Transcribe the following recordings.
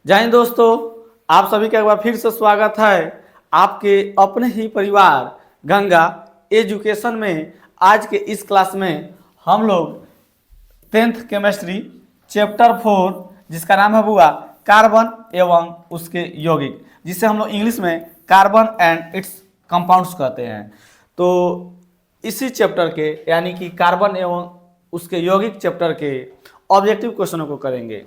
जय हिंद दोस्तों, आप सभी का एक बार फिर से स्वागत है आपके अपने ही परिवार गंगा एजुकेशन में। आज के इस क्लास में हम लोग 10th केमिस्ट्री चैप्टर 4 जिसका नाम है बुआ कार्बन एवं उसके यौगिक, जिसे हम लोग इंग्लिश में कार्बन एंड इट्स कंपाउंड्स कहते हैं। तो इसी चैप्टर के यानी कि कार्बन एवं उसके यौगिक चैप्टर के ऑब्जेक्टिव क्वेश्चनों को करेंगे।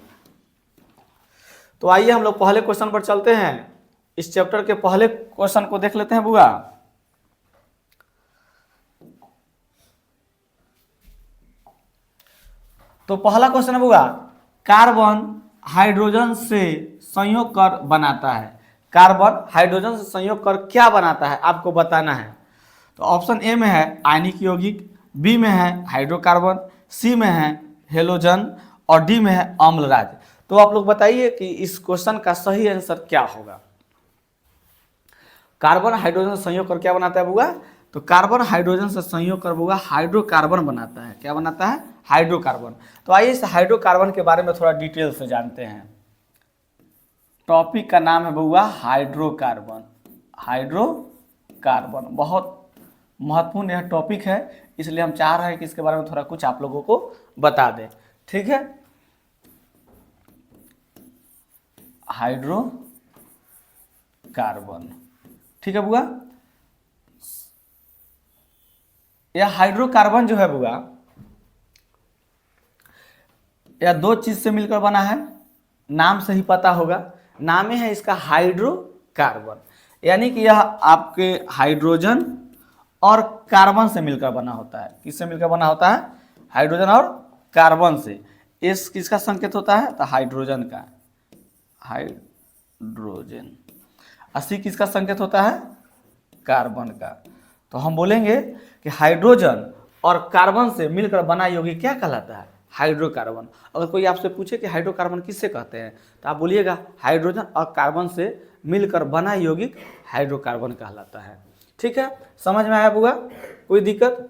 तो आइए हम लोग पहले क्वेश्चन पर चलते हैं। इस चैप्टर के पहले क्वेश्चन को देख लेते हैं बुआ। तो पहला क्वेश्चन है बुआ, कार्बन हाइड्रोजन से संयोग कर बनाता है। कार्बन हाइड्रोजन से संयोग कर क्या बनाता है आपको बताना है। तो ऑप्शन ए में है आयनिक यौगिक, बी में है हाइड्रोकार्बन, सी में है हेलोजन और डी में है अम्लराज। तो आप लोग बताइए कि इस क्वेश्चन का सही आंसर क्या होगा। कार्बन हाइड्रोजन से संयोग कर क्या बनाता है बुआ? तो कार्बन हाइड्रोजन से संयोग कर बुआ हाइड्रोकार्बन बनाता है। क्या बनाता है? हाइड्रोकार्बन। तो आइए इस हाइड्रोकार्बन के बारे में थोड़ा डिटेल से जानते हैं। टॉपिक का नाम है बुआ हाइड्रोकार्बन। हाइड्रोकार्बन बहुत महत्वपूर्ण यह टॉपिक है, इसलिए हम चाह रहे हैं कि इसके बारे में थोड़ा कुछ आप लोगों को बता दें। ठीक है, हाइड्रोकार्बन। ठीक है बुआ, यह हाइड्रोकार्बन जो है बुआ यह दो चीज से मिलकर बना है। नाम से ही पता होगा, नाम ही है इसका हाइड्रोकार्बन, यानी कि यह आपके हाइड्रोजन और कार्बन से मिलकर बना होता है। किससे मिलकर बना होता है? हाइड्रोजन और कार्बन से। इस किसका संकेत होता है? तो हाइड्रोजन का, हाइड्रोजन। सी किसका संकेत होता है? कार्बन का। तो हम बोलेंगे कि हाइड्रोजन और कार्बन से मिलकर बना यौगिक क्या कहलाता है? हाइड्रोकार्बन। अगर कोई आपसे पूछे कि हाइड्रोकार्बन किससे कहते हैं, तो आप बोलिएगा हाइड्रोजन और कार्बन से मिलकर बना यौगिक हाइड्रोकार्बन कहलाता है। ठीक है, समझ में आया बुआ? कोई दिक्कत?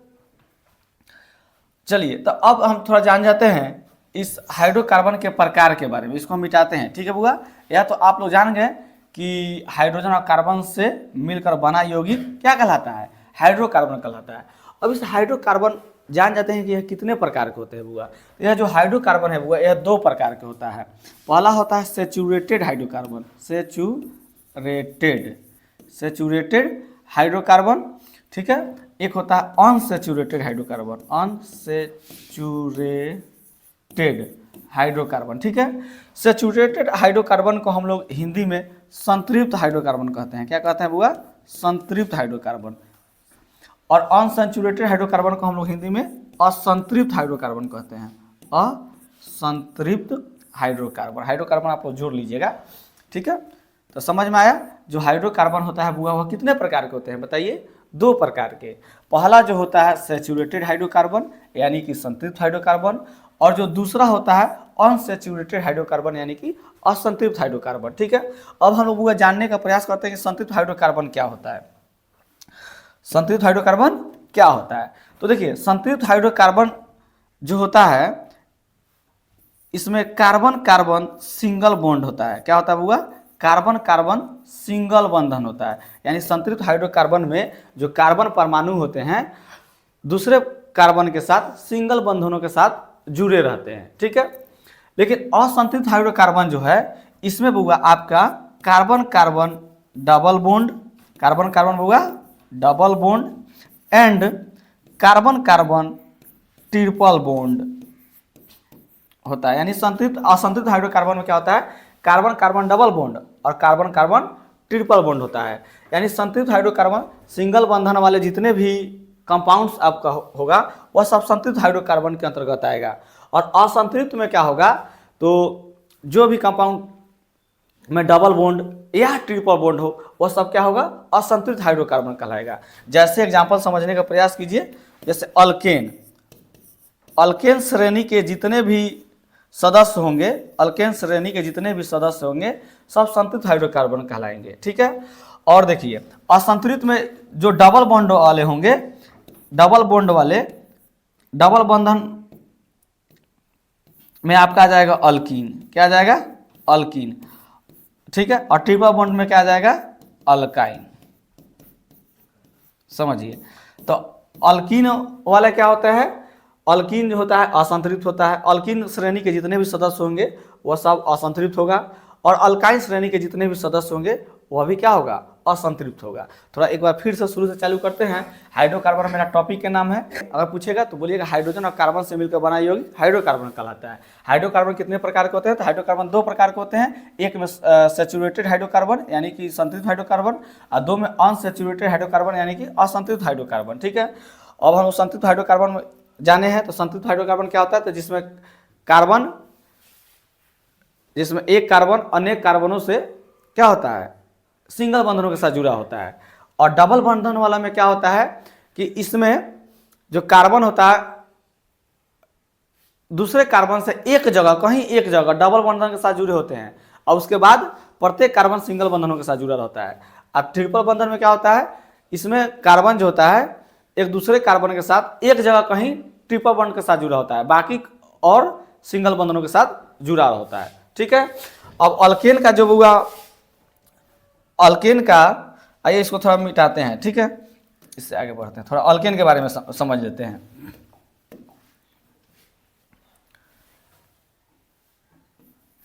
चलिए, तो अब हम थोड़ा जान जाते हैं इस हाइड्रोकार्बन के प्रकार के बारे में। इसको हम मिटाते हैं। ठीक है बुआ, या तो आप लोग जान गए कि हाइड्रोजन और कार्बन से मिलकर बना यौगिक क्या कहलाता है? हाइड्रोकार्बन कहलाता है। अब इस हाइड्रोकार्बन जान जाते हैं कि यह कितने प्रकार के होते हैं बुआ। यह जो हाइड्रोकार्बन है बुआ यह दो प्रकार के होता है। पहला होता है सेचुरेटेड हाइड्रोकार्बन, सेचुरेटेड हाइड्रोकार्बन। ठीक है, एक होता है अनसेचुरेटेड हाइड्रोकार्बन, अनसेचुरेटेड हाइड्रोकार्बन। ठीक है, सेचुरेटेड हाइड्रोकार्बन को हम लोग हिंदी में संतृप्त हाइड्रोकार्बन कहते हैं। क्या कहते हैं बुआ? संतृप्त हाइड्रोकार्बन। और अनसेचुरेटेड हाइड्रोकार्बन को हम लोग हिंदी में असंतृप्त हाइड्रोकार्बन कहते हैं। असंतृप्त हाइड्रोकार्बन। हाइड्रोकार्बन आप लोग जोड़ लीजिएगा। ठीक है, तो समझ में आया? जो हाइड्रोकार्बन होता है बुआ वह कितने प्रकार के होते हैं बताइए? दो प्रकार के। पहला जो होता है सेचुरेटेड हाइड्रोकार्बन यानी कि संतृप्त हाइड्रोकार्बन, और जो दूसरा होता है अनसेचुरेटेड हाइड्रोकार्बन यानी कि असंतृप्त हाइड्रोकार्बन। ठीक है, अब हम लोग जानने का प्रयास करते हैं कि संतृप्त हाइड्रोकार्बन क्या होता है। संतृप्त हाइड्रोकार्बन क्या होता है? तो देखिए, संतृप्त हाइड्रोकार्बन जो होता है इसमें कार्बन कार्बन सिंगल बॉन्ड होता है। क्या होता है बुआ? कार्बन कार्बन सिंगल बंधन होता है। यानी संतृप्त हाइड्रोकार्बन में जो कार्बन परमाणु होते हैं दूसरे कार्बन के साथ सिंगल बंधनों के साथ जुड़े रहते हैं। ठीक है, लेकिन असंतृप्त हाइड्रोकार्बन जो है इसमें बुआ आपका carbon carbon double bond, carbon carbon बुआ double bond and carbon carbon triple bond होता है। यानी संतृप्त असंतृप्त हाइड्रोकार्बन में क्या होता है? कार्बन कार्बन डबल बॉन्ड और कार्बन कार्बन ट्रिपल बॉन्ड होता है। यानी संतृप्त हाइड्रोकार्बन सिंगल बंधन वाले जितने भी कंपाउंड्स आपका होगा वह सब संतृप्त हाइड्रोकार्बन के अंतर्गत आएगा। और असंतृप्त में क्या होगा? तो जो भी कंपाउंड में डबल बॉन्ड या ट्रिपल बॉन्ड हो वह सब क्या होगा? असंतृप्त हाइड्रोकार्बन कहलाएगा। जैसे एग्जांपल समझने का प्रयास कीजिए, जैसे अल्केन। अल्केन श्रेणी के जितने भी सदस्य होंगे, अल्केन श्रेणी के जितने भी सदस्य होंगे सब संतृप्त हाइड्रोकार्बन कहलाएंगे। ठीक है, और देखिए असंतृप्त में जो डबल बॉन्ड वाले होंगे, डबल बॉन्ड वाले डबल बंधन में आपका आ जाएगा अल्कीन। क्या आ जाएगा? अल्कीन। ठीक है। और ट्रिपल बॉन्ड में क्या आ जाएगा, अल्काइन। समझिए, तो अल्कीन वाला क्या होता है, अल्कीन जो होता है असंतृप्त होता है। अल्कीन श्रेणी के जितने भी सदस्य होंगे वह सब असंतृप्त होगा, और अल्काइन श्रेणी के जितने भी सदस्य होंगे वह भी क्या होगा, असंतृप्त होगा। थोड़ा एक बार फिर से शुरू से चालू करते हैं। हाइड्रोकार्बन मेरा टॉपिक का नाम है। अगर पूछेगा तो बोलिएगा हाइड्रोजन और कार्बन से मिलकर बना यौगिक हाइड्रोकार्बन कहलाता है। हाइड्रोकार्बन कितने प्रकार के होते हैं, तो हाइड्रोकार्बन 2 प्रकार के होते हैं। एक में सैचुरेटेड हाइड्रोकार्बन यानी कि संतृप्त हाइड्रोकार्बन, और 2 में अनसैचुरेटेड हाइड्रोकार्बन यानी कि असंतृप्त हाइड्रोकार्बन। ठीक है, अब हम संतृप्त हाइड्रोकार्बन जाने हैं। तो संतृप्त हाइड्रोकार्बन क्या होता है, तो जिसमें कार्बन, जिसमें एक कार्बन अनेक कार्बनों से क्या होता है, सिंगल बंधनों के साथ जुड़ा होता है। और डबल बंधन वाला में क्या होता है कि इसमें जो कार्बन होता है दूसरे कार्बन से एक जगह, कहीं एक जगह डबल बंधन के साथ जुड़े होते हैं, और उसके बाद प्रत्येक कार्बन सिंगल बंधनों के साथ जुड़ा होता है। अब ट्रिपल बंधन में क्या होता है, इसमें कार्बन जो होता है एक दूसरे कार्बन के साथ एक जगह कहीं ट्रिपल बॉन्ड के साथ जुड़ा होता है, बाकी और सिंगल बंधनों के साथ जुड़ा होता है। ठीक है, अब अल्केन का जो हुआ, अल्केन का, आइए इसको थोड़ा मिटाते हैं। ठीक है, इससे आगे बढ़ते हैं, थोड़ा अल्केन के बारे में समझ लेते हैं।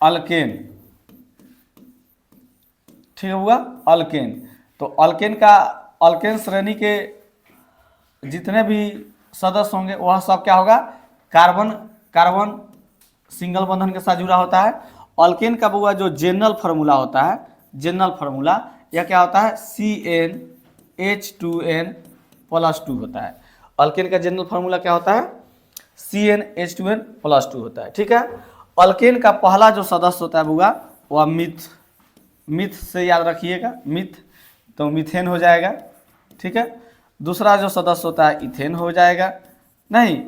अल्केन, ठीक हुआ अल्केन। तो अल्केन का, अल्केन श्रेणी के जितने भी सदस्य होंगे वह सब क्या होगा, कार्बन कार्बन सिंगल बंधन के साथ जुड़ा होता है। अल्केन का हुआ जो जनरल फार्मूला होता है, जनरल फार्मूला यह क्या होता है, CnH2n+2 होता है। अल्केन का जनरल फार्मूला क्या होता है, CnH2n+2 होता है। ठीक है, अल्केन का पहला जो सदस्य होता है वह मिथ, मिथ से याद रखिएगा, मिथ, तो मीथेन हो जाएगा। ठीक है, दूसरा जो सदस्य होता है इथेन हो जाएगा, नहीं,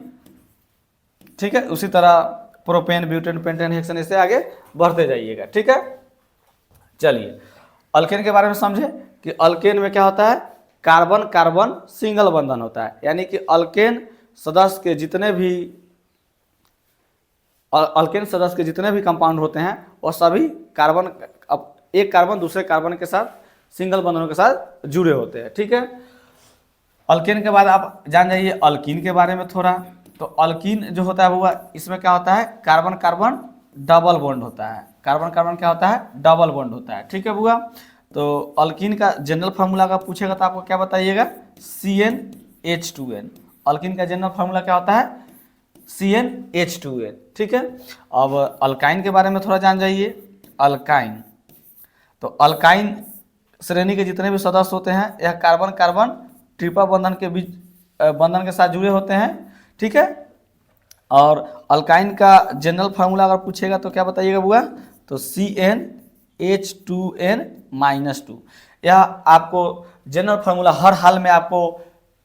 ठीक है। उसी तरह प्रोपेन, ब्यूटेन, पेंटेन, हेक्सेन, इससे आगे बढ़ते जाइएगा। ठीक है, चलिए अल्केन के बारे में समझे कि अल्केन में क्या होता है, कार्बन कार्बन सिंगल बंधन होता है, यानी कि अल्केन सदस्य के जितने भी, अल्केन सदस्य के जितने भी कंपाउंड होते हैं वो सभी कार्बन, अब एक कार्बन दूसरे कार्बन के साथ सिंगल बंधनों के साथ जुड़े होते हैं। ठीक है, अल्केन के बाद आप जान जाइए अल्कीन के बारे में थोड़ा। तो अल्कीन जो होता है वो, इसमें क्या होता है, कार्बन कार्बन डबल बॉन्ड होता है, कार्बन कार्बन क्या होता है, डबल बॉन्ड होता है। ठीक है बुआ, तो अल्कीन का जनरल फार्मूला का पूछेगा तो आपको क्या बताइएगा, CnH2n। अल्कीन का जनरल फार्मूला क्या होता है, CnH2n। ठीक है, अब अल्काइन के बारे में थोड़ा जान जाइए। अल्काइन, तो अल्काइन श्रेणी के जितने भी सदस्य होते हैं यह कार्बन कार्बन ट्रिपल बंधन के बीच बंधन के साथ जुड़े होते हैं। ठीक है, और अल्काइन का जनरल फार्मूला अगर पूछेगा तो क्या बताइएगा बुआ, तो CnH2n-2। यह आपको जनरल फार्मूला हर हाल में आपको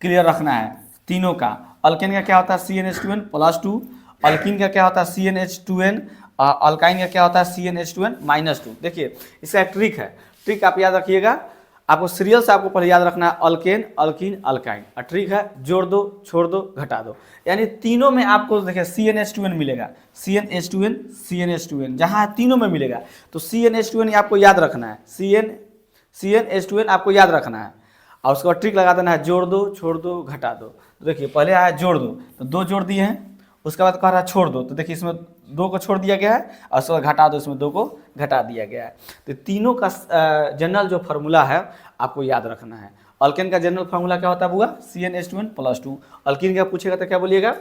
क्लियर रखना है तीनों का। अल्केन का क्या होता है, CnH2n+2, अल्कीन का क्या होता है, CnH2n, अल्काइन का क्या होता है, CnH2n-2। देखिए इसका एक ट्रिक है, ट्रिक आप याद रखिएगा, आपको सीरियल से आपको पहले याद रखना है अल्केन, अल्कीन, अल्काइन। और ट्रिक है जोड़ दो, छोड़ दो, घटा दो, यानी तीनों में आपको देखिए CnH2n मिलेगा, CnH2n, CnH2n, जहाँ तीनों में मिलेगा तो CnH2n आपको याद रखना है, CnH2n आपको याद रखना है। और उसके बाद ट्रिक लगा देना है जोड़ दो, छोड़ दो, घटा दो। तो देखिए पहले आया जोड़ दो, तो 2 जोड़ दिए हैं, उसके बाद कह रहा है छोड़ दो, तो देखिए इसमें 2 को छोड़ दिया गया है, और उसके बाद घटा दो, इसमें 2 को घटा दिया गया है। तो तीनों का जनरल जो फार्मूला है आपको याद रखना है। अल्केन का जनरल फार्मूला क्या होता है बुआ, CnH2n+2। अल्कीन का पूछेगा तो क्या बोलिएगा,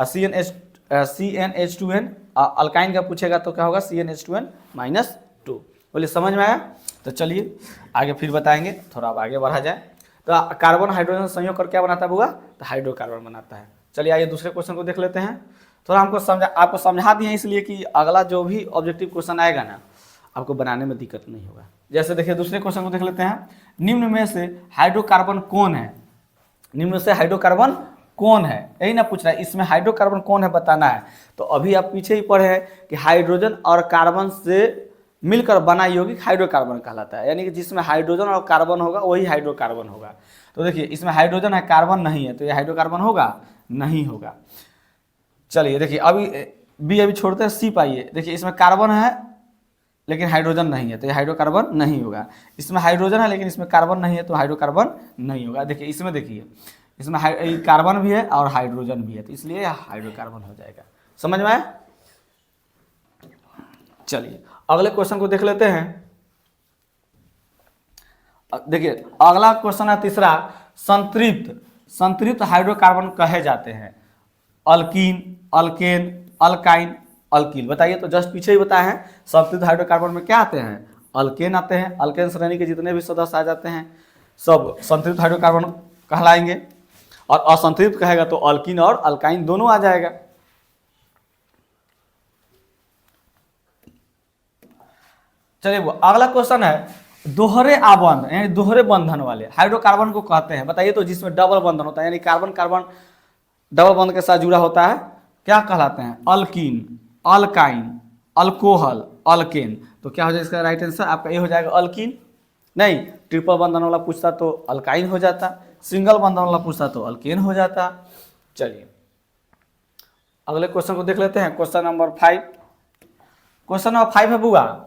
CnH2n। अल्काइन का पूछेगा तो क्या होगा, CnH2n-2। बोलिए समझ में आया। तो चलिए आगे फिर बताएंगे, थोड़ा अब आगे बढ़ा जाए। तो कार्बन हाइड्रोजन संयोग कर क्या बनाता है बुआ, तो हाइड्रोकार्बन बनाता है। चलिए आइए दूसरे क्वेश्चन को देख लेते हैं। थोड़ा हमको आपको समझा दिए इसलिए कि अगला जो भी ऑब्जेक्टिव क्वेश्चन आएगा ना आपको बनाने में दिक्कत नहीं होगा। जैसे देखिए दूसरे क्वेश्चन को देख लेते हैं, निम्न में से हाइड्रोकार्बन कौन है, निम्न में से हाइड्रोकार्बन कौन है, यही ना पूछ रहा है, इसमें हाइड्रोकार्बन कौन है बताना है। तो अभी आप पीछे ही पढ़े हैं कि हाइड्रोजन और कार्बन से मिलकर बना यौगिक हाइड्रोकार्बन कहलाता है, यानी कि जिसमें हाइड्रोजन और कार्बन होगा वही हाइड्रोकार्बन होगा। तो देखिए इसमें हाइड्रोजन है, कार्बन नहीं है, तो ये हाइड्रोकार्बन होगा, नहीं होगा। चलिए देखिए अभी बी अभी छोड़ते हैं, सी पाइए। देखिए इसमें कार्बन है, लेकिन हाइड्रोजन नहीं है, तो ये हाइड्रोकार्बन नहीं होगा। इसमें हाइड्रोजन है लेकिन इसमें कार्बन नहीं है, तो हाइड्रोकार्बन नहीं होगा। देखिए इसमें, देखिए इसमें कार्बन भी है और हाइड्रोजन भी है, तो इसलिए यह हाइड्रोकार्बन हो जाएगा। समझ में आया? चलिए अगले क्वेश्चन को देख लेते हैं। देखिए अगला क्वेश्चन है तीसरा, संतृप्त हाइड्रोकार्बन कहे जाते हैं अल्कीन, अल्केन, अल्काइन, अल्कील। बताइए, तो जस्ट पीछे ही बताया है संतृप्त हाइड्रोकार्बन में क्या आते हैं, अल्केन आते हैं। अल्केन श्रेणी के जितने भी सदस्य आ जाते हैं सब संतृप्त हाइड्रोकार्बन कहलाएंगे, और असंतृप्त कहेगा तो अल्कीन और अल्काइन दोनों आ जाएगा। चलिए वो अगला क्वेश्चन है, दोहरे आबंध यानी दोहरे बंधन वाले हाइड्रोकार्बन को कहते हैं। बताइए, तो जिसमें डबल बंधन होता है यानी कार्बन कार्बन डबल बंध के साथ जुड़ा होता है, क्या कहलाते हैं, अल्कीन, अल्काइन, अल्कोहल, अल्केन। तो क्या हो जाएगा इसका राइट आंसर आपका ये हो जाएगा अल्कीन। नहीं, ट्रिपल बंधन वाला पूछता तो अल्काइन हो जाता, सिंगल बंधन वाला पूछता तो अल्केन हो जाता। चलिए अगले क्वेश्चन को देख लेते हैं, क्वेश्चन नंबर 5। क्वेश्चन नंबर 5 है बुआ,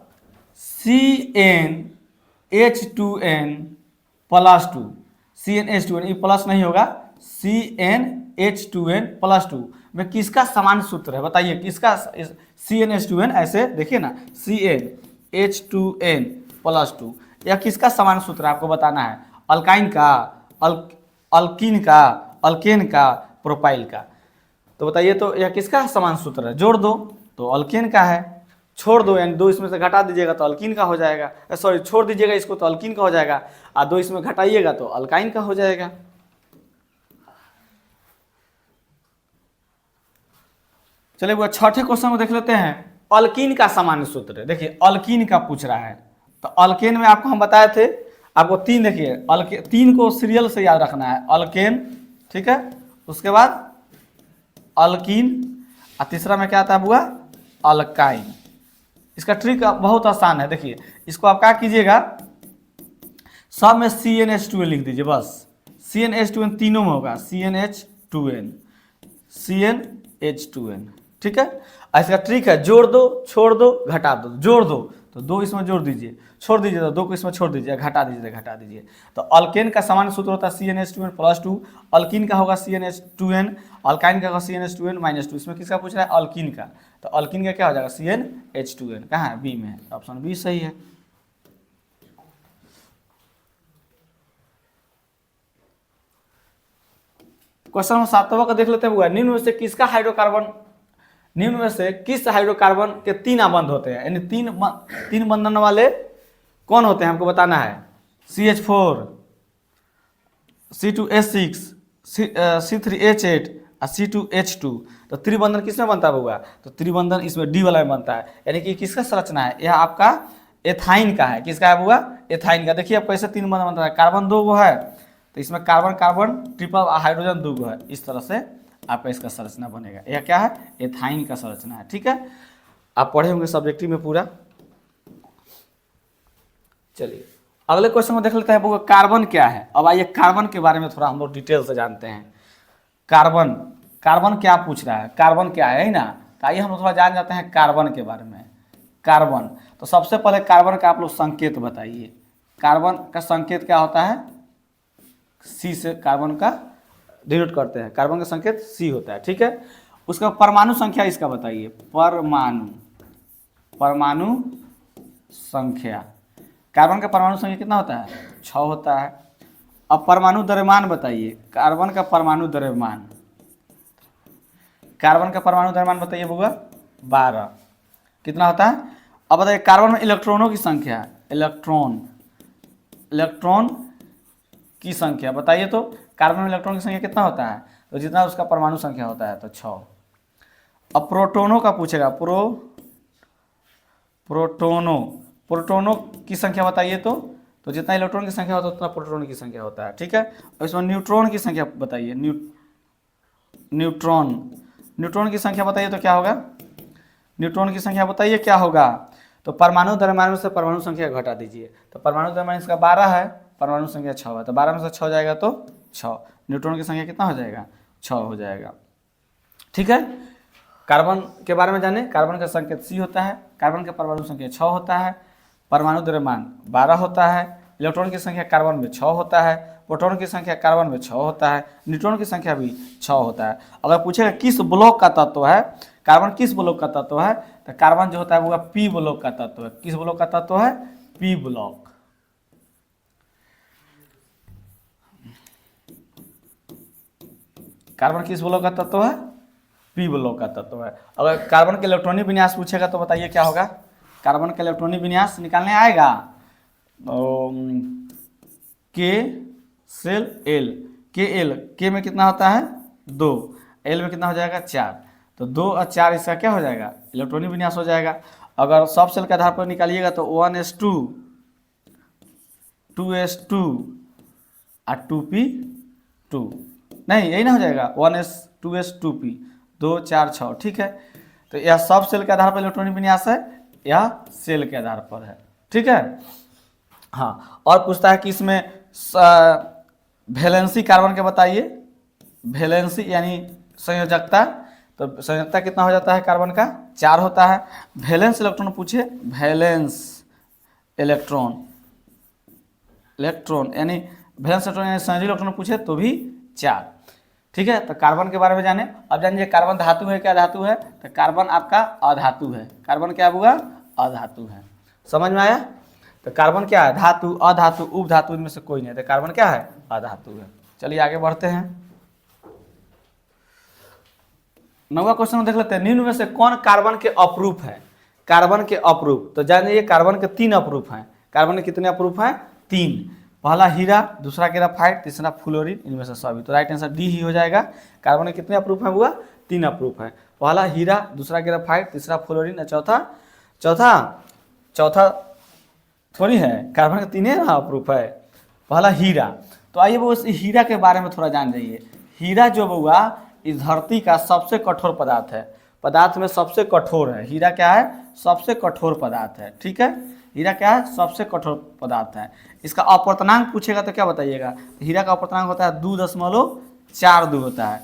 CnH2n+2, CnH2n, ये प्लस नहीं होगा, CnH2n+2 में किसका समान सूत्र है? बताइए किसका, CnH2n ऐसे देखिए ना, CnH2n+2 यह किसका समान सूत्र है आपको बताना है, अल्काइन का, अल्कीन का, अल्केन का, प्रोपाइल का। तो बताइए तो यह किसका समान सूत्र है? जोड़ दो तो अल्केन का है, छोड़ दो यानी 2 इसमें से घटा दीजिएगा तो अल्कीन का हो जाएगा, सॉरी छोड़ दीजिएगा इसको तो अल्कीन का हो जाएगा, और 2 इसमें घटाइएगा तो अल्काइन का हो जाएगा। चलिए वो छठे क्वेश्चन को देख लेते हैं, अल्कीन का सामान्य सूत्र। देखिए अल्कीन का पूछ रहा है, तो अल्केन में आपको हम बताए थे, आपको 3 देखिए, 3 को सीरियल से याद रखना है, अल्केन, ठीक है, उसके बाद अल्कीन, और तीसरा में क्या आता है बुआ, अल्काइन। इसका ट्रिक बहुत आसान है। देखिए इसको आप क्या कीजिएगा, सब में CnH2n लिख दीजिए बस, CnH2n तीनों में होगा, CnH2n, CnH2n, ठीक है। इसका ट्रिक है, जोड़ दो, छोड़ दो, घटा दो, जोड़ दो तो 2 इसमें जोड़ दीजिए, छोड़ दीजिए तो 2 को इसमें छोड़ दीजिए, घटा दीजिए तो घटा दीजिए। तो अल्केन का सामान्य सूत्र होता है CnH2n+2, अल्कीन का होगा CnH2n, अल्काइन का होगा CnH2n-2। इसमें किसका पूछ रहा है, अल्कीन का, तो अल्कीन का क्या हो जाएगा, CnH2n। कहाँ है, बी में है, ऑप्शन बी सही है। क्वेश्चन नंबर 7 का देख लेते हैं, निम्न में से किसका हाइड्रोकार्बन, निम्न में से किस हाइड्रोकार्बन के 3 आबंध होते हैं, यानी 3 बंधन वाले कौन होते हैं हमको बताना है, CH4, C2H6, C3H8 और C2H2। तो त्रिबंधन किसमें बनता है बउआ, तो त्रिबंधन इसमें डी वाला में बनता है, यानी कि किसका संरचना है, यह आपका एथाइन का है। किसका है बुआ, एथाइन का। देखिए आप कैसे 3 बंधन बनता है, कार्बन 2 गो है तो इसमें कार्बन कार्बन ट्रिपल, हाइड्रोजन 2 गो है, इस तरह से आपका इसका संरचना बनेगा। यह क्या है, एथाइन का संरचना है, ठीक है। आप पढ़े होंगे सब्जेक्टिव में पूरा। चलिए अगले क्वेश्चन में देख लेते हैं, कार्बन क्या है। अब आइए कार्बन के बारे में थोड़ा हम लोग डिटेल से जानते हैं। कार्बन, कार्बन क्या पूछ रहा है, कार्बन क्या है ना, तो आइए हम लोग थोड़ा जान जाते हैं कार्बन के बारे में। कार्बन, तो सबसे पहले कार्बन का आप लोग संकेत बताइए। कार्बन का संकेत क्या होता है, सी से कार्बन का डिनोट करते हैं, कार्बन का संकेत सी होता है, ठीक है। उसका परमाणु संख्या इसका बताइए, परमाणु संख्या, कार्बन का परमाणु संख्या कितना होता है, 6 होता है। अब परमाणु द्रव्यमान बताइए, कार्बन का परमाणु द्रव्यमान, कार्बन का परमाणु द्रव्यमान बताइए बुआ, 12 कितना होता है। अब बताइए कार्बन में इलेक्ट्रॉनों की संख्या, इलेक्ट्रॉन की संख्या बताइए, तो कार्बन में इलेक्ट्रॉन की संख्या कितना होता है, तो जितना उसका परमाणु संख्या होता है तो 6। अब प्रोटोनों का पूछेगा, प्रोटोनों की संख्या बताइए, तो जितना इलेक्ट्रॉन की संख्या होता है उतना प्रोटोन की संख्या होता है, ठीक है। और इसमें न्यूट्रॉन की संख्या बताइए, न्यूट्रॉन की संख्या बताइए तो क्या होगा, न्यूट्रॉन की संख्या बताइए क्या होगा, तो परमाणु द्रव्यमान में से परमाणु संख्या घटा दीजिए, तो परमाणु द्रव्यमान इसका 12 है, परमाणु संख्या 6 है, तो 12 में से 6 जाएगा तो 6, न्यूट्रॉन की संख्या कितना हो जाएगा, 6 हो जाएगा, ठीक है। कार्बन के बारे में जाने, कार्बन का संकेत सी होता है, कार्बन के परमाणु संख्या 6 होता है, परमाणु द्रव्यमान 12 होता है, इलेक्ट्रॉन की संख्या कार्बन में 6 होता है, प्रोटॉन की संख्या कार्बन में 6 होता है, न्यूट्रॉन की संख्या भी 6 होता है। अगर पूछेगा किस ब्लॉक का तत्व है, कार्बन किस ब्लॉक का तत्व है, तो कार्बन जो होता है वो पी ब्लॉक का तत्व है। किस ब्लॉक का तत्व है? P block. कार्बन किस ब्लॉक का तत्व है? पी ब्लॉक का तत्व है। अगर कार्बन के इलेक्ट्रॉनिक विन्यास पूछेगा तो बताइए क्या होगा? कार्बन का इलेक्ट्रॉनिक विन्यास निकालने आएगा तो के सेल एल, के एल, के में कितना होता है 2, एल में कितना हो जाएगा 4, तो 2 और 4 इसका क्या हो जाएगा? इलेक्ट्रॉनिक विन्यास हो जाएगा। अगर सब सेल के आधार पर निकालिएगा तो 1s2, 2s2 और 2p2, नहीं यही ना हो जाएगा 1s 2s 2p, 2 4 6, ठीक है। तो यह सब सेल के आधार पर इलेक्ट्रॉनिक विन्यास है, यह सेल के आधार पर है, ठीक है। हाँ, और पूछता है कि इसमें वैलेंसी कार्बन के बताइए, वैलेंसी यानी संयोजकता, तो संयोजकता कितना हो जाता है कार्बन का? 4 होता है। वैलेंस इलेक्ट्रॉन पूछे, वैलेंस इलेक्ट्रॉन, यानी वैलेंस इलेक्ट्रॉन यानी संयोजक इलेक्ट्रॉन पूछे तो भी 4, ठीक है। तो कार्बन के बारे में जाने। अब जानिए कार्बन धातु है क्या धातु है? तो कार्बन आपका अधातु है। कार्बन क्या हुआ? अधातु है। समझ में आया? तो कार्बन क्या है? धातु, अधातु, उपधातु, इनमें से कोई नहीं। तो कार्बन क्या है? अधातु है। चलिए आगे बढ़ते हैं। 9वां क्वेश्चन देख लेते हैं। निम्न में से कौन कार्बन के अपरूप है? कार्बन के अपरूप, तो जानिए कार्बन के 3 अपरूप हैं। कार्बन के कितने अपरूप हैं? 3। पहला हीरा, दूसरा ग्रेफाइट, तीसरा फ्लोरीन, इनमें से सभी। तो राइट आंसर डी ही हो जाएगा। कार्बन के कितने अपरूप हैं? हुआ 3 अपरूप हैं। पहला हीरा, दूसरा ग्रेफाइट, तीसरा फ्लोरीन और चौथा थोड़ी है, कार्बन के 3 ना अपरूप है। पहला हीरा, तो आइए वो इस हीरा के बारे में थोड़ा जान जाइए। हीरा जो हुआ इस धरती का सबसे कठोर पदार्थ है। पदार्थ में सबसे कठोर है हीरा। क्या है? सबसे कठोर पदार्थ है, ठीक है। हीरा क्या है? सबसे कठोर पदार्थ है। इसका अपवर्तनांक पूछेगा तो क्या बताइएगा? हीरा का अपवर्तनांक होता है 2.42 होता है।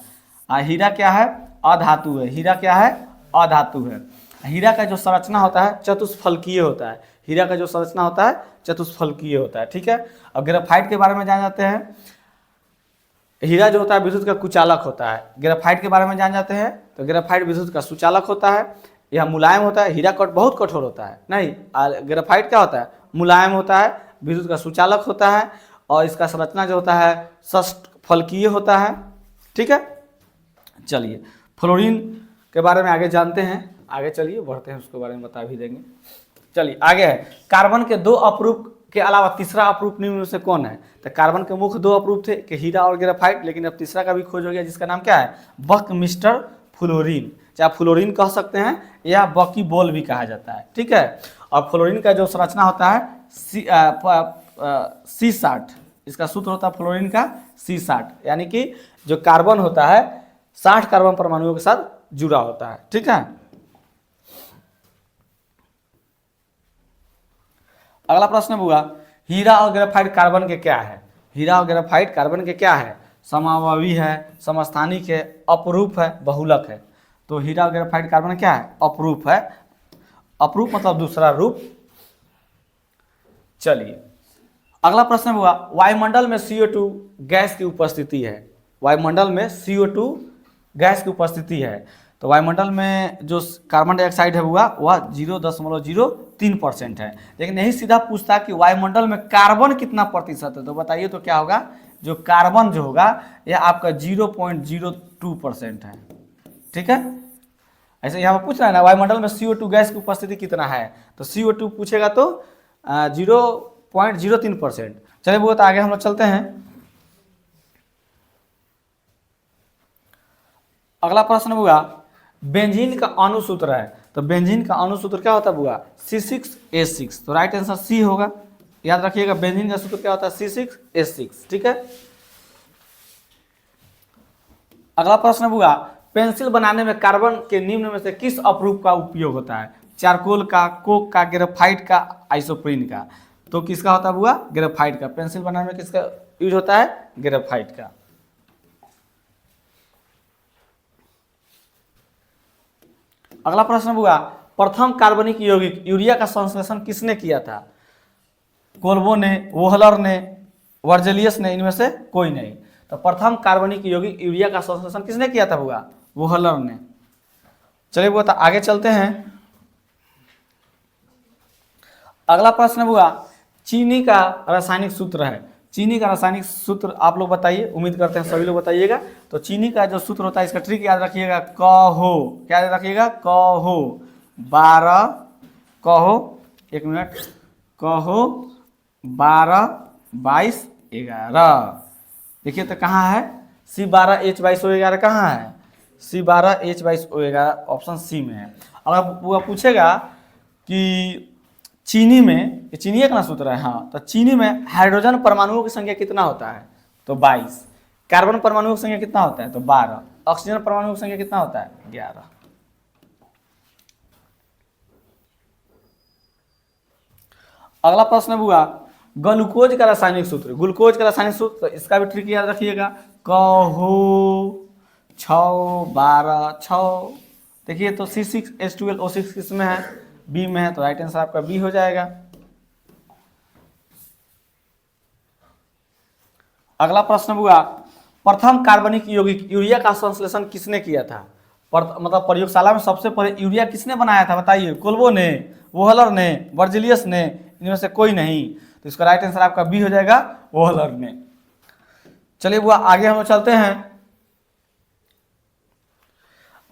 हीरा क्या है? अधातु है। हीरा क्या है? अधातु है। हीरा का जो संरचना होता है चतुष्फलकीय होता है। हीरा का जो संरचना होता है चतुष्फलकीय होता है, ठीक है। अब ग्रेफाइट के बारे में जान जाते हैं। हीरा जो होता है विद्युत का कुचालक होता है। ग्रेफाइट के बारे में जान जाते हैं। तो ग्रेफाइट विद्युत का सुचालक होता है। यह मुलायम होता है। हीरा बहुत कठोर होता है, नहीं, ग्रेफाइट क्या होता है? मुलायम होता है, विद्युत का सुचालक होता है, और इसका संरचना जो होता है षटफलकीय होता है, ठीक है। चलिए फ्लोरीन के बारे में आगे जानते हैं। आगे चलिए बढ़ते हैं, उसके बारे में बता भी देंगे। चलिए आगे है। कार्बन के 2 अपरूप के अलावा तीसरा अपरूप निम्न में से कौन है? तो कार्बन के मुख्य 2 अपरूप थे कि हीरा और ग्रेफाइट, लेकिन अब तीसरा का भी खोज हो गया, जिसका नाम क्या है? Buckminster fluorine. चाहे फ्लोरीन कह सकते हैं या बकी बॉल भी कहा जाता है, ठीक है। और फ्लोरीन का जो संरचना होता है C60, इसका सूत्र होता है फ्लोरीन का C60, यानी कि जो कार्बन होता है 60 कार्बन परमाणुओं के साथ जुड़ा होता है, ठीक है। अगला प्रश्न हुआ, हीरा और ग्रेफाइट कार्बन के क्या है? हीरा और ग्रेफाइट कार्बन के क्या है? समावयवी है, समस्थानिक है, अपरूप है, बहुलक है। तो हीरा और ग्रेफाइट कार्बन क्या है? अपरूप है। अपरूप मतलब दूसरा रूप। चलिए अगला प्रश्न हुआ, वायुमंडल में CO2 गैस की उपस्थिति है। वायुमंडल में CO2 गैस की उपस्थिति है। तो वायुमंडल में जो कार्बन डाइऑक्साइड है हुआ वह 0.03% है। लेकिन यही सीधा पूछता कि वायुमंडल में कार्बन कितना प्रतिशत है, तो बताइए तो क्या होगा? जो कार्बन जो होगा यह आपका 0.02% है, ठीक है। ऐसे यहाँ पर पूछ रहा है ना वायुमंडल में CO2 गैस की उपस्थिति कितना है, तो CO2 पूछेगा तो 0.03%। चलिए बहुत आगे हम लोग चलते हैं। अगला प्रश्न हुआ, बेंजीन का अणुसूत्र है। तो बेंजीन का अणुसूत्र क्या होता है बुआ? C6H6। तो राइट आंसर सी होगा। याद रखिएगा बेंजीन का सूत्र क्या होता है? C6H6, ठीक है। अगला प्रश्न हुआ, पेंसिल बनाने में कार्बन के निम्न में से किस अपरूप का उपयोग होता है? चारकोल का, कोक का, ग्रेफाइट का, आइसोप्रीन का। तो किसका होता है बुआ? ग्रेफाइट का। पेंसिल बनाने में किसका यूज होता है? ग्रेफाइट का। अगला प्रश्न हुआ, प्रथम कार्बनिक यौगिक यूरिया का संश्लेषण किसने किया था? कोल्बो ने, वोहलर ने, वर्जेलियस ने, इनमें से कोई नहीं। तो प्रथम कार्बनिक यौगिक यूरिया का संश्लेषण किसने किया था बुआ? वोहलर ने। चलिए बुआ आगे चलते हैं। अगला प्रश्न बुआ, चीनी का रासायनिक सूत्र है। चीनी का रासायनिक सूत्र आप लोग बताइए, उम्मीद करते हैं सभी लोग बताइएगा। तो चीनी का जो सूत्र होता है, इसका ट्रिक याद रखिएगा, कहो, क्या याद रखिएगा? कहो 12, कहो 1 मिनट, कहो 12, 22, 11। देखिए तो कहाँ है? C12H22O11 कहाँ है? C12H22O11 ऑप्शन सी में है। अगर वो पूछेगा कि चीनी में, ये चीनी एक ना सूत्र है, हाँ, तो चीनी में हाइड्रोजन परमाणुओं की संख्या कितना होता है? तो 22। कार्बन परमाणुओं की संख्या कितना होता है? तो 12। ऑक्सीजन परमाणुओं की संख्या कितना होता है? 11। अगला प्रश्न बुआ, ग्लूकोज का रासायनिक सूत्र। ग्लूकोज का रासायनिक सूत्र, तो इसका भी ट्रिक याद रखिएगा, कहो 6, 12, 6। देखिए तो C6H12O6 किसमें है? बी में है, तो राइट आंसर आपका बी हो जाएगा। अगला प्रश्न हुआ, प्रथम कार्बनिक यौगिक यूरिया का संश्लेषण किसने किया था? मतलब प्रयोगशाला में सबसे पहले यूरिया किसने बनाया था? बताइए। कोल्बो ने, वोहलर ने, वर्जिलियस ने, इनमें से कोई नहीं। तो इसका राइट आंसर आपका बी हो जाएगा, वोहलर ने। चलिए बुआ आगे हम चलते हैं।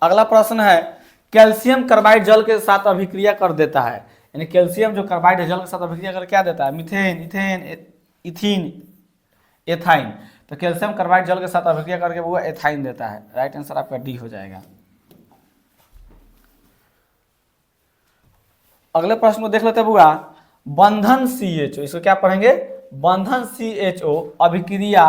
अगला प्रश्न है, कैल्शियम कार्बाइड जल के साथ अभिक्रिया कर देता है। यानी कैल्शियम जो कार्बाइड है जल के साथ अभिक्रिया कर क्या देता है? Methane, ethane, ethene, ethyne. तो कैल्शियम कार्बाइड जल के साथ अभिक्रिया करके वो एथाइन देता है। राइट आंसर आपका डी हो जाएगा। अगले प्रश्न को देख लेते हैं बुआ, बंधन CHO, इसको क्या पढ़ेंगे? बंधन CHO अभिक्रिया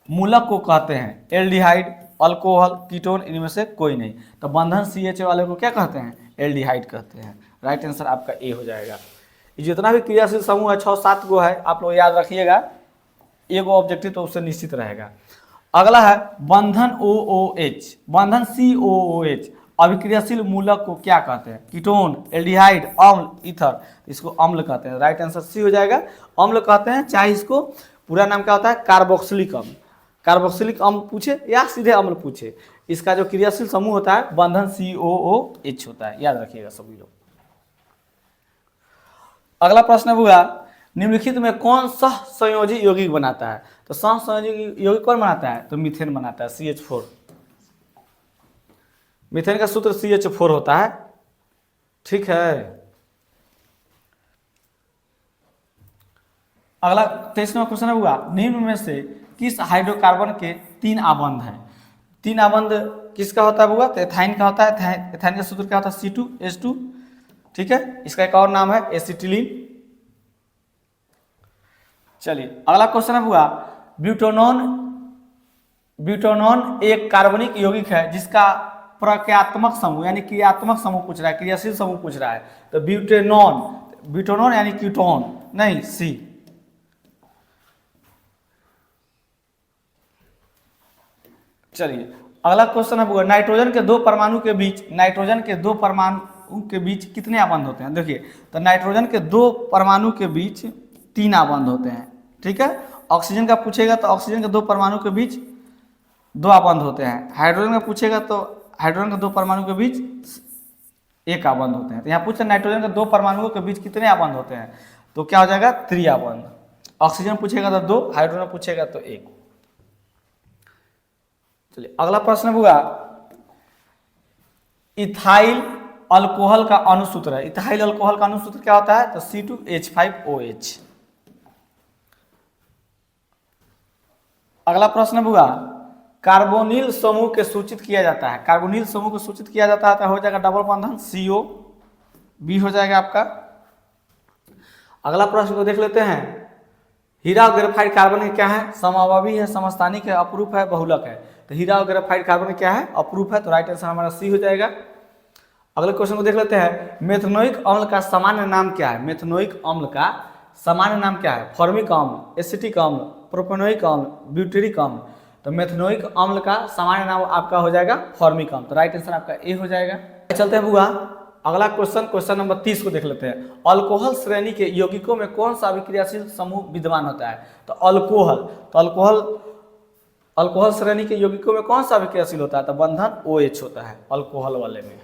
मूलक को कहते हैं। एल्डिहाइड, अल्कोहल, कीटोन, इनमें से कोई नहीं। तो बंधन CHO वाले को क्या कहते हैं? एल्डिहाइड कहते हैं। राइट आंसर आपका ए हो जाएगा। ये जितना भी क्रियाशील समूह है 6-7 गो है, आप लोग याद रखिएगा, एगो ऑब्जेक्टिव तो उससे निश्चित रहेगा। अगला है बंधन OOH, बंधन COOH अभिक्रियाशील मूलक को क्या कहते हैं? कीटोन, एल्डिहाइड, अम्ल, ईथर। इसको अम्ल कहते हैं। राइट आंसर सी हो जाएगा, अम्ल कहते हैं। चाहे इसको पूरा नाम क्या होता है? कार्बोक्सिलिक अम्ल। कार्बोक्सिलिक अम्ल पूछे या सीधे अम्ल पूछे, इसका जो क्रियाशील समूह होता है बंधन COOH होता है। याद रखिएगा सभी लोग। अगला प्रश्न हुआ, निम्नलिखित में कौन सहसंयोजी यौगिक बनाता है? तो सहसंयोजी यौगिक कौन बनाता है? तो मीथेन बनाता है, CH4। मीथेन का सूत्र CH4 होता है। ठीक है। अगला 23वां क्वेश्चन हुआ, निम्न में से किस हाइड्रोकार्बन के 3 आबंध हैं? 3 आबंध किसका होता है बुआ? तो एथाइन का होता है। एथाइन का सूत्र क्या होता है? C2H2। ठीक है, इसका एक और नाम है एसिटिलीन। चलिए अगला क्वेश्चन है बुआ, ब्यूटेनॉन। ब्यूटेनॉन एक कार्बनिक यौगिक है जिसका प्रक्रियात्मक समूह यानी क्रियात्मक समूह पूछ रहा है, क्रियाशील समूह पूछ रहा है। तो ब्यूटेनॉन, ब्यूटेनॉन यानी कीटोन नहीं, सी। चलिए अगला क्वेश्चन है बुआ, नाइट्रोजन के 2 परमाणु के बीच, नाइट्रोजन के 2 परमाणु के बीच कितने आबंध होते हैं? देखिए तो नाइट्रोजन के 2 परमाणु के बीच 3 आबंध होते हैं। ठीक है। ऑक्सीजन का पूछेगा तो ऑक्सीजन के 2 परमाणु के बीच 2 आबंध होते हैं। हाइड्रोजन का पूछेगा तो हाइड्रोजन के 2 परमाणु के बीच 1 आबंध होते हैं। तो यहाँ पूछते हैं नाइट्रोजन के 2 परमाणुओं के बीच कितने आबंध होते हैं? तो क्या हो जाएगा? 3 आबंध। ऑक्सीजन पूछेगा तो 2, हाइड्रोजन पूछेगा तो 1। चलिए अगला प्रश्न हुआ, इथाइल अल्कोहल का अणुसूत्र है। इथाइल अल्कोहल का अणुसूत्र क्या होता है? तो C2H5OH। अगला प्रश्न हुआ, कार्बोनिल समूह के सूचित किया जाता है। कार्बोनिल समूह को सूचित किया जाता है तो हो जाएगा डबल बंधन CO, बी हो जाएगा आपका। अगला प्रश्न को देख लेते हैं, हीरा और ग्रेफाइट कार्बन क्या है? समअभावी है, समस्थानिक है, अपरूप है, बहुलक है। तो हीरा और ग्रेफाइट कार्बन क्या है? अपरूप है। तो राइट आंसर हमारा सी हो जाएगा। अगले क्वेश्चन को देख लेते हैं, मेथनोइक अम्ल का सामान्य नाम क्या है? मेथनोइक अम्ल का सामान्य नाम क्या है? फॉर्मिक अम्ल, एसिटिक अम्ल, प्रोपेनोइक अम्ल, ब्यूटेरिक अम्ल। तो मेथनोइक अम्ल का सामान्य नाम आपका हो जाएगा फॉर्मिक अम्ल। तो राइट आंसर आपका ए हो जाएगा। चलते हैं बुआ, अगला क्वेश्चन नंबर 30 को देख लेते हैं। अल्कोहल श्रेणी के यौगिकों में कौन सा अभिक्रियाशील समूह विद्यमान होता है? तो अल्कोहल श्रेणी के यौगिकों में कौन सा अभिक्रियाशील होता है? तो बंधन OH होता है अल्कोहल वाले में।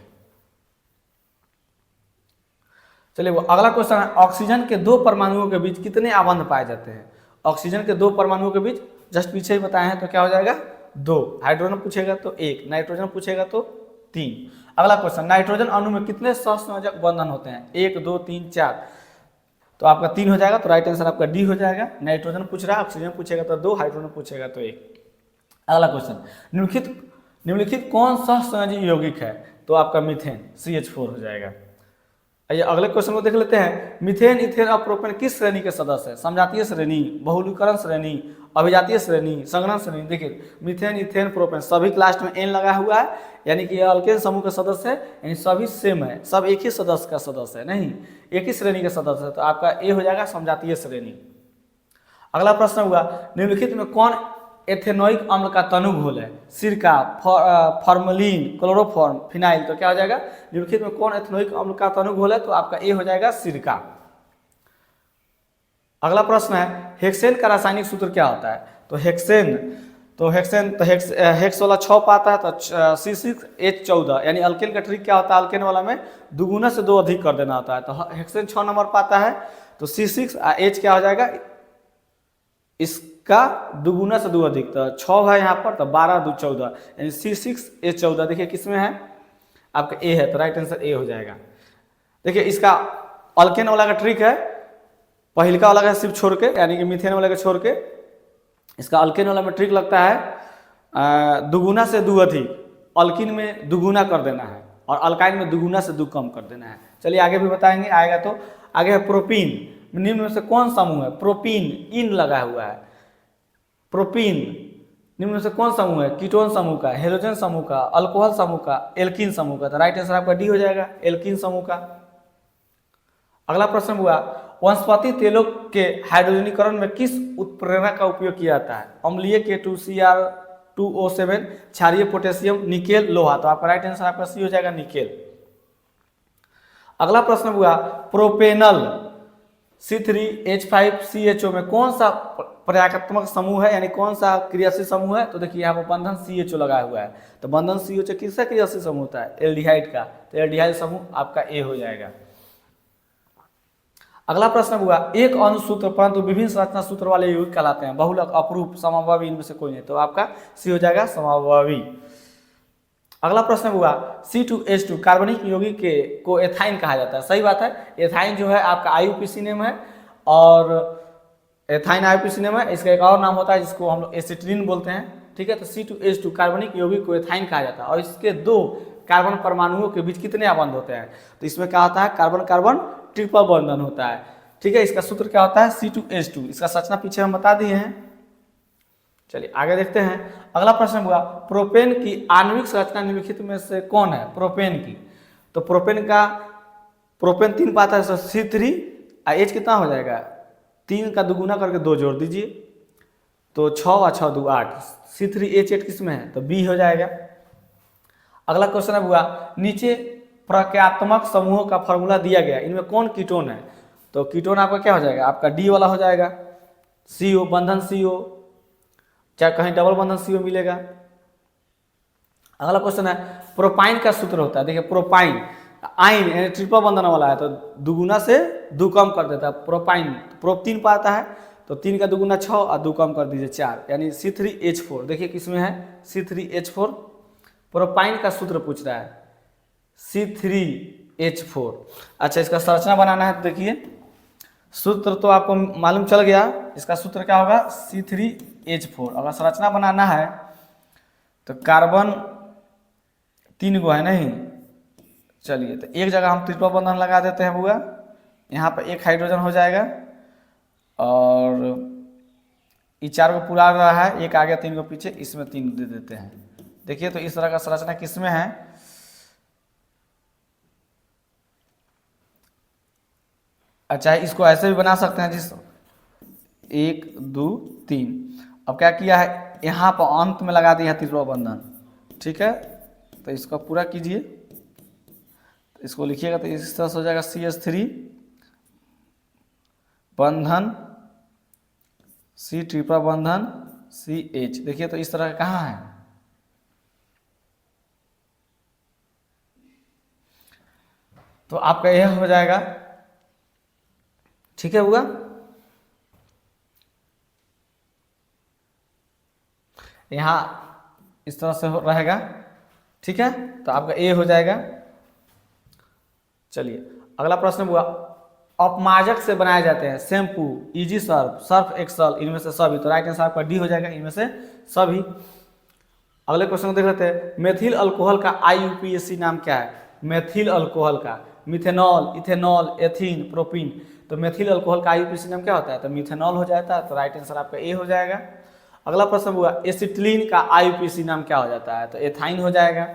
चलिए वो अगला क्वेश्चन है, ऑक्सीजन के दो परमाणुओं के बीच कितने आबंध पाए जाते हैं? ऑक्सीजन के दो परमाणुओं के बीच जस्ट पीछे ही बताए हैं, तो क्या हो जाएगा? 2। हाइड्रोजन पूछेगा तो 1, नाइट्रोजन पूछेगा तो 3। अगला क्वेश्चन, नाइट्रोजन अणु में कितने सहसंयोजक बंधन होते हैं? 1 2 3 4, तो आपका 3 हो जाएगा, तो राइट आंसर आपका डी हो जाएगा। नाइट्रोजन पूछ रहा है, ऑक्सीजन पूछेगा तो 2, हाइड्रोजन पूछेगा तो 1। अगला क्वेश्चन, निम्नलिखित कौन सहसंयोजी यौगिक है? तो आपका मीथेन CH4 हो जाएगा। आइए अगले क्वेश्चन को देख लेते हैं। मीथेन, इथेन और प्रोपेन किस श्रेणी के सदस्य है? समजातीय श्रेणी, बहुलकीकरण श्रेणी, अभिजातीय श्रेणी, संगणन श्रेणी। देखिए मीथेन, इथेन, प्रोपेन सभी के लास्ट में एन लगा हुआ है, यानी कि अल्केन समूह के सदस्य है, यानी सभी सेम है, सब एक ही सदस्य का सदस्य है, नहीं एक ही श्रेणी के सदस्य है, तो आपका ए हो जाएगा समजातीय श्रेणी। अगला प्रश्न हुआ, निम्नलिखित में कौन एथेनोइक अम्ल का तनु घोल है? सिरका, फॉर्मलिन, क्लोरोफॉर्म, फिनाइल। तो क्या हो जाएगा? निम्नलिखित में कौन एथेनोइक अम्ल का तनु घोल है? तो आपका ए हो जाएगा सिरका। अगला प्रश्न है, हेक्सेन का रासायनिक सूत्र क्या होता है? तो हेक्स वाला 6 पाता है, तो C6H14, यानी अल्केन का ट्रिक क्या होता है? अल्केन वाला में दुगुना से 2 अधिक कर देना होता है, तो हेक्सेन 6 नंबर पाता है, तो C6 H क्या हो जाएगा? इसका दुगुना से 2 अधिक, तो 6 है यहाँ पर, तो 12 2 14, यानी C6H14। देखिए किसमें है? आपका ए है, तो राइट आंसर ए हो जाएगा। देखिए इसका अल्केन वाला का ट्रिक है, पहिलका वाला का सिर्फ छोड़ के, यानी कि मीथेन वाला का छोड़ के, इसका अल्केन वाला में ट्रिक लगता है दुगुना से 2 अधिक, अल्किन में दुगुना कर देना है और अल्काइन में दुगुना से 2 कम कर देना है। चलिए आगे भी बताएंगे, आएगा तो। आगे है प्रोपीन, निम्न में से कौन समूह है? प्रोपीन, इन लगा हुआ है, प्रोपीन निम्न में से कौन समूह है? कीटोन समूह का, हेलोजन समूह का, अल्कोहल समूह का, एल्कीन समूह का। तो राइट आंसर आपका डी हो जाएगा, एल्कीन समूह का। अगला प्रश्न हुआ, वनस्पति तेलों के हाइड्रोजनीकरण में किस उत्प्रेरक का उपयोग किया जाता है? अम्लीय K2Cr2O7, क्षारीय पोटेशियम, निकेल, लोहा। तो आपका राइट आंसर आपका सी हो जाएगा, निकेल। अगला प्रश्न हुआ, प्रोपेनल C3H5CHO में कौन सा प्रयागात्मक समूह है, यानी कौन सा क्रियाशील समूह है? तो देखिए यहाँ पर बंधन CHO लगा हुआ है, तो बंधन CHO किसका क्रियाशील समूह होता है? एल्डिहाइड का, तो एल्डिहाइड समूह आपका ए हो जाएगा। अगला प्रश्न हुआ, एक अनुसूत्र परंतु विभिन्न संरचना सूत्र वाले यौगिक कहलाते हैं? बहुलक, अपरूप, समावयवी, इनमें से कोई नहीं, तो आपका सी हो जाएगा, समावयवी। अगला प्रश्न हुआ, C2H2 कार्बनिक यौगिक को एथाइन कहा जाता है? सही बात है, एथाइन जो है आपका IUPAC नेम है, और एथाइन IUPAC नेम है। इसका एक और नाम होता है जिसको हम लोग एसिटिलीन बोलते हैं, ठीक है। तो C2H2 कार्बनिक यौगिक को एथाइन कहा जाता है, और इसके 2 कार्बन परमाणुओं के बीच कितने आबंध होते हैं? तो इसमें क्या होता है? कार्बन कार्बन ट्रिपल बंधन होता है, ठीक है। इसका सूत्र क्या होता है? C2H2। इसका संरचना पीछे हम बता दिए हैं। चलिए आगे देखते हैं। अगला प्रश्न हुआ, प्रोपेन की आणविक संरचना निम्नलिखित में से कौन है? प्रोपेन की, तो प्रोपेन 3 पाता है, तो C3 H कितना हो जाएगा? 3 का दुगुना करके 2 जोड़ दीजिए, तो 6 और 6 2 8, C3H8 किसमें है? तो B हो जाएगा। अगला क्वेश्चन हुआ, नीचे प्रक्रियात्मक समूहों का फॉर्मूला दिया गया, इनमें कौन कीटोन है? तो कीटोन आपका क्या हो जाएगा? आपका डी वाला हो जाएगा, CO, बंधन CO, चाहे कहीं डबल बंधन CO मिलेगा। अगला क्वेश्चन है, प्रोपाइन का सूत्र होता है। देखिए प्रोपाइन, आइन यानी ट्रिपल बंधन वाला है, तो दुगुना से 2 कम कर देता है। प्रोपाइन, प्रोप 3 पाता है, तो 3 का दुगुना 6 और 2 कम कर दीजिए 4, यानी C3H4। देखिए किसमें है? C3H4। प्रोपाइन का सूत्र पूछ रहा है, C3H4। अच्छा, इसका संरचना बनाना है, तो देखिए सूत्र तो आपको मालूम चल गया, इसका सूत्र क्या होगा? C3H4। अगर संरचना बनाना है तो कार्बन 3 गो है नहीं, चलिए तो एक जगह हम ट्रिपल बंधन लगा देते हैं बुआ, यहाँ पर 1 हाइड्रोजन हो जाएगा, और ये 4 को पूरा रहा है, 1 आगे 3 को पीछे, इसमें 3 दे देते हैं। देखिए तो इस तरह का संरचना किसमें है? अच्छा, इसको ऐसे भी बना सकते हैं, जिस 1 2 3। अब क्या किया है, यहाँ पर अंत में लगा दिया है ट्रिपल बंधन, ठीक है। तो इसको पूरा कीजिए, तो इसको लिखिएगा तो इस तरह से हो जाएगा CH3 बंधन C ट्रिपल बंधन CH। देखिए तो इस तरह का कहाँ है, तो आपका यह हो जाएगा। ठीक है हुआ। यहाँ इस तरह से रहेगा। ठीक है, तो आपका ए हो जाएगा। चलिए अगला प्रश्न हुआ, अपमार्जक से बनाए जाते हैं shampoo, easy Surf, Surf Excel, इनमें से सभी। तो राइट आंसर आपका डी हो जाएगा, इनमें से सभी। अगले क्वेश्चन को देख लेते हैं, मेथिल अल्कोहल का IUPAC नाम क्या है? मेथिल अल्कोहल का मिथेनॉल, इथेनॉल, एथीन, प्रोपीन। तो मेथिल अल्कोहल का IUPAC नाम क्या होता है? तो मिथेनॉल हो जाता है। तो राइट आंसर आपका ए हो जाएगा। अगला प्रश्न हुआ, एसिटिलीन का IUPAC नाम क्या हो जाता है? तो एथाइन हो जाएगा।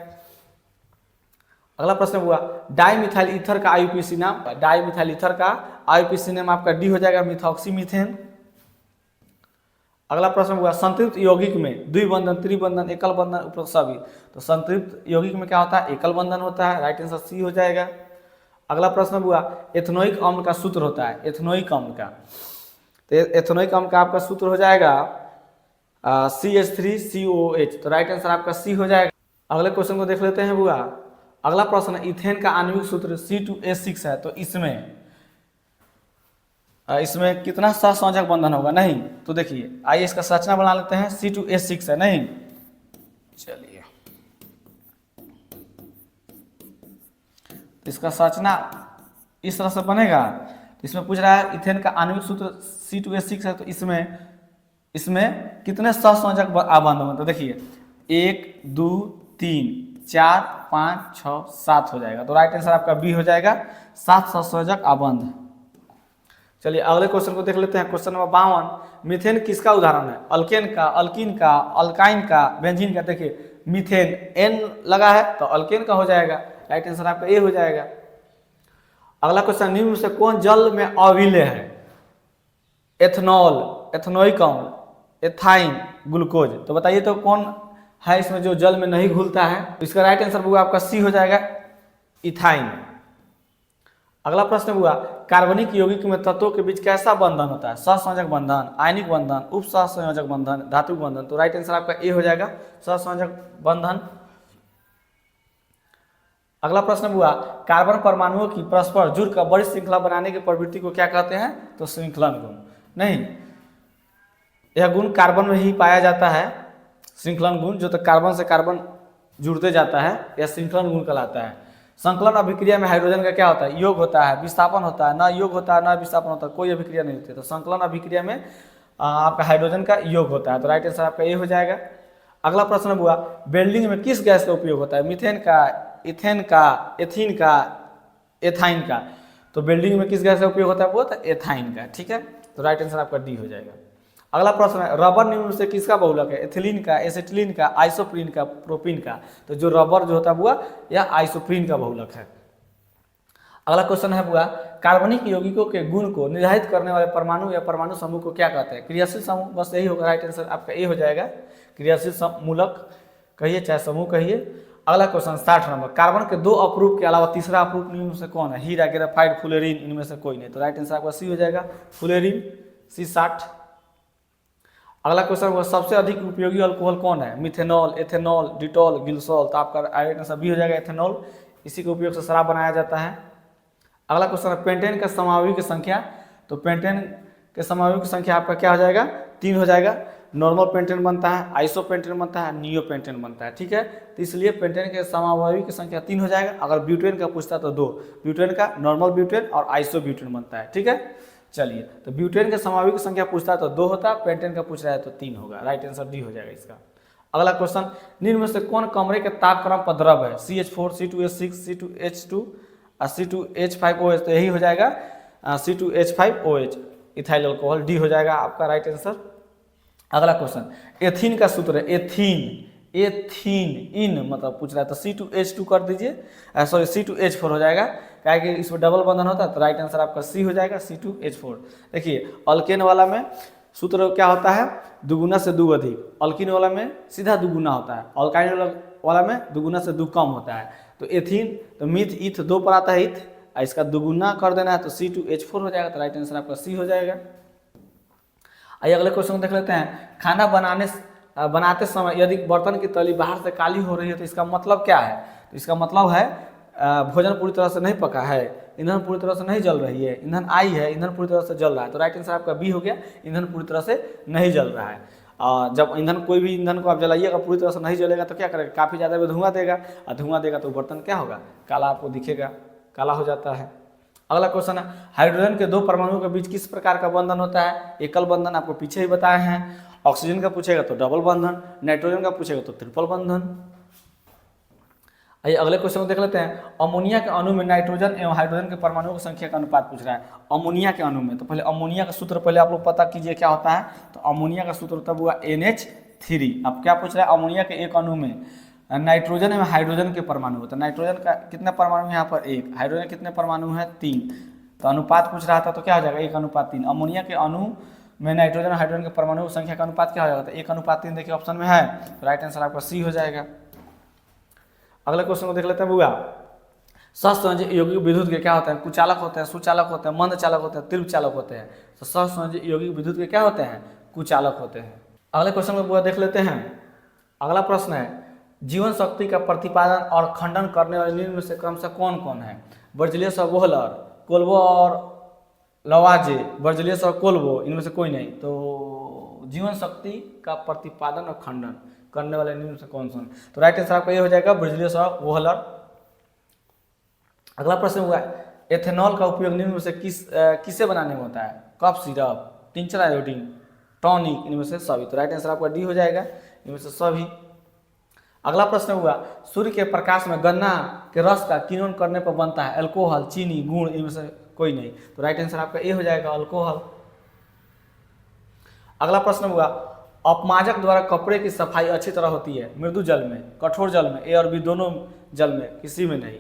अगला प्रश्न हुआ, डाईमिथाइल ईथर का IUPAC नाम, डाईमिथाइल ईथर का IUPAC नाम आपका डी हो जाएगा, मिथॉक्सीमीथेन। अगला प्रश्न हुआ, संतृप्त यौगिक में द्विबंधन, त्रिबंधन, एकल बंधन, उपरोक्त सभी। तो संतृप्त यौगिक में क्या होता है? एकल बंधन होता है। राइट आंसर सी हो जाएगा। अगला प्रश्न हुआ, एथेनोइक अम्ल का सूत्र होता है, एथेनोइक अम्ल का। तो एथेनोइक अम्ल का आपका सूत्र हो जाएगा CH3COOH। तो राइट आंसर आपका सी हो जाएगा। अगले क्वेश्चन को देख लेते हैं बुआ। अगला प्रश्न, इथेन का आणविक सूत्र C2H6 है। तो इसमें कितना सहसंयोजक बंधन होगा? नहीं, तो देखिए आइए इसका संरचना बना लेते हैं। C2H6 है, नहीं, चलिए इसका संरचना इस तरह से बनेगा। तो इसमें पूछ रहा है इथेन का आणविक सूत्र C2H6 है, तो इसमें कितने सहसंयोजक बंधन होंगे? तो देखिए 1 2 3 4 5 6 7 हो जाएगा। तो राइट आंसर आपका बी हो जाएगा, 7 सहसंयोजक आबंध। चलिए अगले क्वेश्चन को देख लेते हैं। क्वेश्चन नंबर 52, मीथेन किसका उदाहरण है? अल्केन का, अल्कीन का, अल्काइन का, बेंजीन का। देखिए मीथेन N लगा है तो अल्केन का हो जाएगा। राइट आंसर आपका ए हो जाएगा। अगला क्वेश्चन, निम्न में से कौन जल में अविलेय है? एथनॉल, एथेनोइक अम्ल, एथाइन, ग्लूकोज। तो बताइए तो कौन है इसमें जो जल में नहीं घुलता है? तो इसका राइट आंसर हुआ आपका सी हो जाएगा, इथाइन। अगला प्रश्न हुआ, कार्बनिक यौगिक में तत्वों के बीच कैसा बंधन होता है? सहसंयोजक बंधन, आयनिक बंधन, उप सहसंयोजक बंधन, धातुक बंधन। तो राइट आंसर आपका ए हो जाएगा, सहसंयोजक बंधन। अगला प्रश्न हुआ, कार्बन परमाणुओं की परस्पर जुड़कर बड़ी श्रृंखला बनाने की प्रवृत्ति को क्या कहते हैं? तो श्रृंखलन गुण। नहीं, यह गुण कार्बन में ही पाया जाता है, श्रृंखलन गुण। जो तो कार्बन से कार्बन जुड़ते जाता है, यह श्रृंखलन गुण कहलाता है। संकलन अभिक्रिया में हाइड्रोजन का क्या होता है? योग होता है, विस्थापन होता है, न योग होता है, न विस्थापन होता है, कोई अभिक्रिया नहीं होती है। तो संकलन अभिक्रिया में आपका हाइड्रोजन का योग होता है। तो राइट आंसर आपका ये हो जाएगा। अगला प्रश्न हुआ, वेल्डिंग में किस गैस का उपयोग होता है? मीथेन का, इथेन का, एथीन का, एथाइन का। तो वेल्डिंग में किस गैस का उपयोग होता है? वो तो एथाइन का। ठीक है, तो राइट आंसर आपका डी हो जाएगा। अगला प्रश्न है, रबर निम्न में से किसका बहुलक है? एथिलीन का, एसिटिलीन का, आइसोप्रीन का, प्रोपीन का। तो जो रबर जो होता है बुआ, यह आइसोप्रीन का बहुलक है। अगला क्वेश्चन है बुआ, कार्बनिक यौगिकों के गुण को निर्धारित करने वाले परमाणु या परमाणु समूह को क्या कहते हैं? क्रियाशील समूह, बस यही होगा। राइट आंसर आपका ए हो जाएगा, क्रियाशील मूलक कहिए चाहे समूह कहिए। अगला क्वेश्चन 60 नंबर, कार्बन के 2 अपरूप के अलावा तीसरा अपरूप निम्न में से कौन है? हीरा, ग्रेफाइट, फुलेरिन, इनमें से कोई नहीं। तो राइट आंसर आपका सी हो जाएगा, फुलेरिन, C60। अगला क्वेश्चन हुआ, सबसे अधिक उपयोगी अल्कोहल कौन है? मिथेनॉल, एथेनॉल, डिटॉल, गिल्सॉल। तो आपका राइट आंसर बी हो जाएगा, एथेनॉल। इसी के उपयोग से शराब बनाया जाता है। अगला क्वेश्चन है, पेंटेन का समावयवी की संख्या। तो पेंटेन के समावयवी की संख्या आपका क्या हो जाएगा? 3 हो जाएगा। नॉर्मल पेंटेन बनता है, आइसो पेंटेन बनता है, नियो पेंटेन बनता है। ठीक है, तो इसलिए पेंटेन के समावयवी की संख्या 3 हो जाएगा। अगर ब्यूटेन का पूछता तो 2, ब्यूटेन का नॉर्मल ब्यूटेन और आइसो ब्यूटेन बनता है। ठीक है, चलिए तो ब्यूटेन के समावयवी की संख्या पूछता है तो 2 होता है, पेंटेन का पूछ रहा है तो 3 होगा। राइट आंसर डी हो जाएगा इसका। अगला क्वेश्चन, निम्न में से कौन कमरे के तापक्रम पर द्रव है? CH4, C2H6, C2H2 और C2H5OH। तो यही हो जाएगा C2H5OH, इथाइल अल्कोहल, डी हो जाएगा आपका राइट आंसर। अगला क्वेश्चन, एथीन का सूत्र है, एथीन, इन मतलब पूछ रहा है तो C2H2 कर दीजिए, सॉरी C2H4 हो जाएगा, क्या कि इसमें डबल बंधन होता है। तो राइट आंसर आपका सी हो जाएगा, C2H4। देखिए अल्केन वाला में सूत्र क्या होता है? दुगुना से 2 अधिक। अल्कीन वाला में सीधा दुगुना होता है, अल्काइन वाला में दुगुना से 2 कम होता है। तो एथीन, तो मिथ ईथ 2 पर आता है ईथ, इसका दुगुना कर देना है तो C2H4 हो जाएगा, तो राइट आंसर आपका सी हो जाएगा। आइए अगले क्वेश्चन को देख लेते हैं। खाना बनाते समय यदि बर्तन की तली बाहर से काली हो रही है तो इसका मतलब क्या है? तो इसका मतलब है भोजन पूरी तरह से नहीं पका है, ईंधन पूरी तरह से नहीं जल रही है, ईंधन आई है, ईंधन पूरी तरह से जल रहा है, तो राइट आंसर आपका बी हो गया, ईंधन पूरी तरह से नहीं जल रहा है। जब ईंधन कोई भी ईंधन को आप जलाइएगा पूरी तरह से नहीं जलेगा तो क्या करेगा, काफ़ी ज़्यादा में धुआं देगा, और धुआं देगा तो बर्तन क्या होगा, काला आपको दिखेगा, काला हो जाता है। अगला क्वेश्चन है, हाइड्रोजन के 2 परमाणुओं के बीच किस प्रकार का बंधन होता है? एकल बंधन, आपको पीछे ही बताए हैं। ऑक्सीजन का पूछेगा तो डबल बंधन, नाइट्रोजन का पूछेगा तो ट्रिपल बंधन। आइए अगले क्वेश्चन को देख लेते हैं। अमोनिया के अणु में नाइट्रोजन एवं हाइड्रोजन के परमाणुओं की संख्या का अनुपात पूछ रहा है। अमोनिया के अणु में, तो पहले अमोनिया का सूत्र पहले आप लोग पता कीजिए क्या होता है। तो अमोनिया का सूत्र तब हुआ NH3। अब क्या पूछ रहा है, अमोनिया के एक अणु में नाइट्रोजन एवं हाइड्रोजन के परमाणु होता है। नाइट्रोजन का कितने परमाणु है यहाँ पर 1, हाइड्रोजन कितने परमाणु है 3, तो अनुपात पूछ रहा था तो क्या हो जाएगा 1:3। अमोनिया के अणु में नाइट्रोजन और हाइड्रोजन के परमाणु की संख्या का अनुपात क्या हो जाएगा, तो 1:3 देखिए ऑप्शन में है, तो राइट आंसर आपका सी हो जाएगा। अगले क्वेश्चन को देख लेते हैं बुआ। सहसंयोजी यौगिक विद्युत के क्या होते हैं? कुचालक होते हैं, सुचालक होते हैं, मंद चालक होते हैं, तीव्र चालक होते हैं। तो सहसंयोजी यौगिक विद्युत के क्या होते हैं? कुचालक होते हैं। अगले क्वेश्चन को बुआ देख लेते हैं। अगला प्रश्न है, जीवन शक्ति का प्रतिपादन और खंडन करने वाले निम्न में से क्रमशः कौन कौन है? बर्जिलियस और वोहलर, कोल्बो और लवाजे, बर्जिलियस और कोल्बो, इनमें से कोई नहीं। तो जीवन शक्ति का प्रतिपादन और खंडन करने वाले निम्न से कौन कौन? तो राइट आंसर आपका ये हो जाएगा बर्जिलियस और वोहलर। अगला प्रश्न हुआ, एथेनॉल का उपयोग निम्न में से किसे बनाने में होता है? Cough syrup, tincture iodine, tonic, इनमें से सभी। तो राइट आंसर आपका डी हो जाएगा, इनमें से सभी। अगला प्रश्न हुआ, सूर्य के प्रकाश में गन्ना के रस का किण्वन करने पर बनता है अल्कोहल, चीनी, गुण, इनमें से कोई नहीं। तो राइट आंसर आपका ए हो जाएगा, अल्कोहल। अगला प्रश्न हुआ, अपमाजक द्वारा कपड़े की सफाई अच्छी तरह होती है मृदु जल में, कठोर जल में, ए और बी दोनों जल में, किसी में नहीं।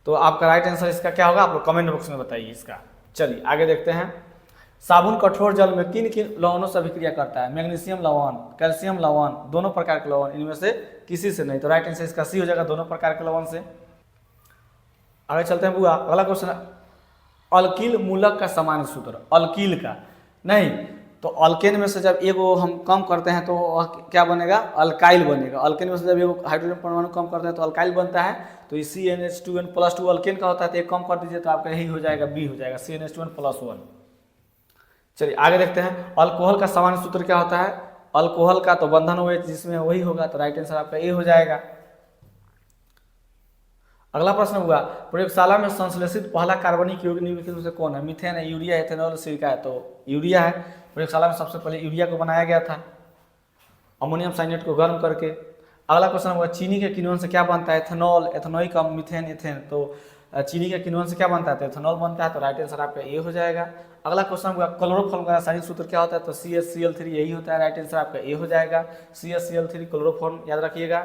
तो आपका राइट आंसर इसका क्या होगा, आप लोग कमेंट बॉक्स में बताइए इसका। चलिए आगे देखते हैं। साबुन कठोर जल में किन किन लवणों से अभिक्रिया करता है? मैग्नीशियम लवण, कैल्शियम लवण, दोनों प्रकार के लवण, इनमें से किसी से नहीं। तो राइट आंसर इसका सी हो जाएगा, दोनों प्रकार के लवण से। आगे चलते हैं बुआ। अगला क्वेश्चन, अल्किल मूलक का सामान्य सूत्र, अल्किल का नहीं, तो अल्केन में से जब एगो हम कम करते हैं तो क्या बनेगा, अल्काइल बनेगा। अल्केन में से जब एगो हाइड्रोजन परमाणु कम करते हैं तो अल्काइल बनता है। तो CnH2n+2 अल्केन का होता है, तो एक कम कर दीजिए तो आपका यही हो जाएगा, बी हो जाएगा, CnH2n+1। चलिए आगे देखते हैं। अल्कोहल का सामान्य सूत्र क्या होता है? अल्कोहल का तो बंधन OH जिसमें वही होगा, तो राइट आंसर आपका ए हो जाएगा। अगला प्रश्न हुआ, प्रयोगशाला में संश्लेषित पहला कार्बनिक यौगिक निम्नलिखित में से कौन है? मीथेन है, यूरिया, एथेनॉल, सिलिका है। तो यूरिया है, प्रयोगशाला में सबसे पहले यूरिया को बनाया गया था अमोनियम साइनेट को गर्म करके। अगला क्वेश्चन हुआ, चीनी के किण्वन से क्या बनता है? एथेनॉल, एथेनोइक अम्ल, मीथेन, एथेन। तो चीनी के किण्वन से क्या बनता है? तो एथेनॉल बनता है, तो राइट आंसर आपका ए हो जाएगा। अगला क्वेश्चन हुआ, क्लोरोफॉर्म का रासायनिक सूत्र क्या होता है? तो CH Cl3 यही होता है, राइट आंसर आपका ए हो जाएगा, CH Cl3 क्लोरोफॉर्म, याद रखिएगा।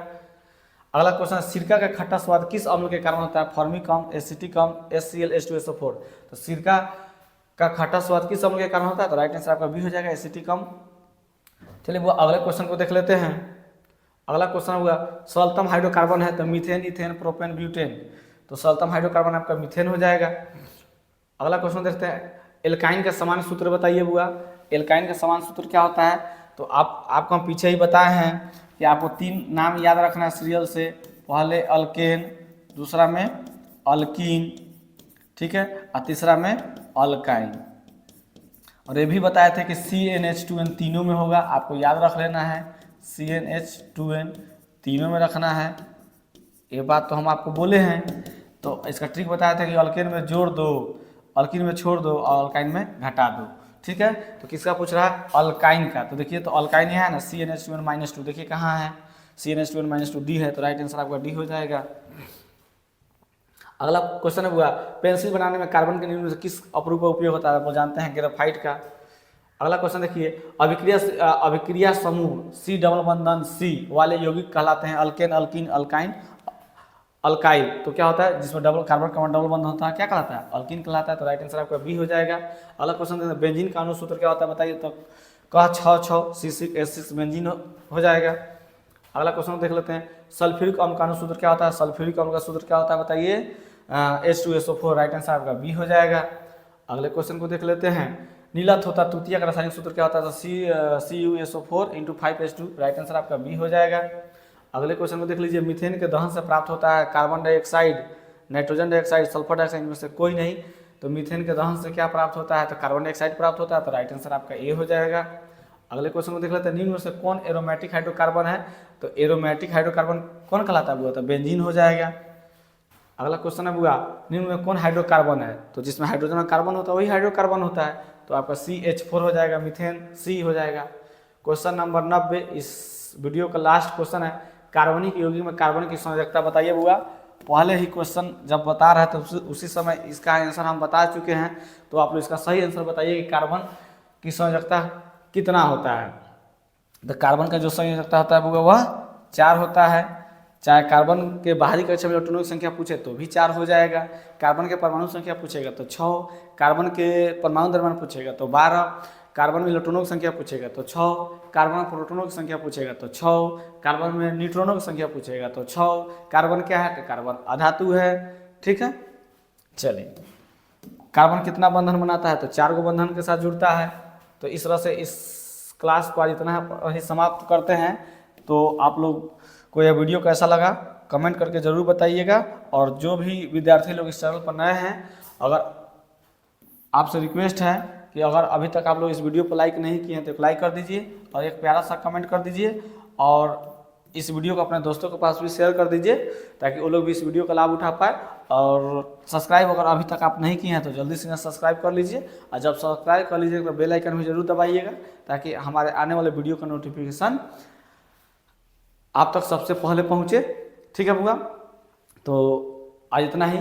अगला क्वेश्चन, सिरका का खट्टा स्वाद किस अम्ल के कारण होता है? फॉर्मिक अम्ल, एसिटिक अम्ल, HCl H2SO4। तो सिरका का खट्टा स्वाद किस अम्ल के कारण होता है? तो राइट आंसर आपका बी हो जाएगा, एसिटिक अम्ल। चलिए वो अगले क्वेश्चन को देख लेते हैं। अगला क्वेश्चन हुआ, सल्फम हाइड्रोकार्बन है तो मीथेन, इथेन, प्रोपेन, ब्यूटेन। तो सल्फम हाइड्रोकार्बन आपका मीथेन हो जाएगा। अगला क्वेश्चन देखते हैं, एल्काइन का सामान्य सूत्र बताइए बुआ। एल्काइन का सामान्य सूत्र क्या होता है? तो आपको हम पीछे ही बताए हैं कि आपको 3 नाम याद रखना है सीरियल से। पहले अल्केन, दूसरा में अल्कीन, ठीक है, और तीसरा में अल्काइन। और ये भी बताए थे कि CnH2n तीनों में होगा, आपको याद रख लेना है, CnH2n तीनों में रखना है। ये बात तो हम आपको बोले हैं। तो इसका ट्रिक बताया था कि अल्केन में जोड़ दो, अल्कीन में छोड़ दो और अल्काइन में घटा दो, ठीक है। तो किसका पूछ रहा है? अल्काइन का। तो देखिए, तो अल्काइन है ना, CnH2n-2, देखिए कहाँ है, CnH2n-2 डी है, तो राइट आंसर आपका डी हो जाएगा। अगला क्वेश्चन हुआ, पेंसिल बनाने में कार्बन के निम्न से किस अपरूप का उपयोग होता है? वो जानते हैं, ग्रेफाइट का। अगला क्वेश्चन देखिए, अभिक्रिया समूह C डबल बंधन C वाले यौगिक कहलाते हैं अल्केन, अल्कीन, अल्काइन, अल्काइल। तो क्या होता है जिसमें डबल कार्बन डबल बंधन होता है, क्या कहलाता है? अल्कीन कहलाता है, तो राइट आंसर आपका बी हो जाएगा। अगला क्वेश्चन देखते हैं, बेंजीन का अणु सूत्र क्या होता है बताइए? तो कह 6 6 C6H6 बेंजीन हो जाएगा। अगला क्वेश्चन देख लेते हैं, सल्फ्यूरिक अम्ल का सूत्र क्या होता है? सल्फ्यूरिक अम्ल का सूत्र क्या होता है बताइए? H2SO4, राइट आंसर आपका बी हो जाएगा। अगले क्वेश्चन को देख लेते हैं, नीलत होता तृतीय का रासायनिक सूत्र क्या होता है? तो CuSO4 × 5H2, राइट आंसर आपका बी हो जाएगा। अगले क्वेश्चन को देख लीजिए, मीथेन के दहन से प्राप्त होता है carbon dioxide, nitrogen dioxide, sulphur dioxide में से कोई नहीं, तो मीथेन के दहन से क्या प्राप्त होता है? तो कार्बन डाइऑक्साइड प्राप्त होता है, तो राइट आंसर आपका ए हो जाएगा। अगले क्वेश्चन को देख लेते हैं, निम्न में से कौन एरोमेटिक हाइड्रोकार्बन है? तो एरोमेटिक हाइड्रोकार्बन कौन कहलाता है बुआ? तो बेंजीन हो जाएगा। अगला क्वेश्चन है बुआ, निम्न में कौन हाइड्रोकार्बन है? तो जिसमें हाइड्रोजन और कार्बन होता है वही हाइड्रोकार्बन होता है, तो आपका CH4 हो जाएगा, मीथेन सी हो जाएगा। क्वेश्चन नंबर 90 इस वीडियो का लास्ट क्वेश्चन है, कार्बनिक यौगिक में कार्बन की संयोजकता बताइए बुआ। पहले ही क्वेश्चन जब बता रहे थे उसी समय इसका आंसर हम बता चुके हैं, तो आप लोग इसका सही आंसर बताइए कि कार्बन की संयोजकता कितना होता है? तो कार्बन का जो संयोजकता होता है बुआ वह 4 होता है। चाहे कार्बन के बाहरी कक्षा में इलेक्ट्रॉनों की संख्या पूछे तो भी 4 हो जाएगा, कार्बन के परमाणु संख्या पूछेगा तो 6, कार्बन के परमाणु द्रव्यमान पूछेगा तो 12, कार्बन में इलेक्ट्रॉनों की संख्या पूछेगा तो 6, कार्बन में प्रोटॉनों की संख्या पूछेगा तो 6, कार्बन में न्यूट्रॉनों की संख्या पूछेगा तो 6। कार्बन क्या है? तो कार्बन अधातु है, ठीक है। चलिए, कार्बन कितना बंधन बनाता है? तो 4 गो बंधन के साथ जुड़ता है। तो इस तरह से इस क्लास को आज इतना ही समाप्त करते हैं। तो आप लोग को यह वीडियो कैसा लगा कमेंट करके ज़रूर बताइएगा, और जो भी विद्यार्थी लोग इस चैनल पर नए हैं, अगर आपसे रिक्वेस्ट है कि अगर अभी तक आप लोग इस वीडियो को लाइक नहीं किए हैं तो लाइक कर दीजिए और एक प्यारा सा कमेंट कर दीजिए, और इस वीडियो को अपने दोस्तों के पास भी शेयर कर दीजिए ताकि वो लोग भी इस वीडियो का लाभ उठा पाए। और सब्सक्राइब अगर अभी तक आप नहीं किए हैं तो जल्दी से सब्सक्राइब कर लीजिए, और जब सब्सक्राइब कर लीजिएगा तो बेल आइकन भी जरूर दबाइएगा ताकि हमारे आने वाले वीडियो का नोटिफिकेशन आप तक सबसे पहले पहुँचे। ठीक है बुआ, तो आज इतना ही।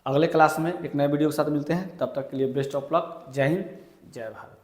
अगले क्लास में एक नए वीडियो के साथ मिलते हैं, तब तक के लिए बेस्ट ऑफ लक। जय हिंद, जय भारत।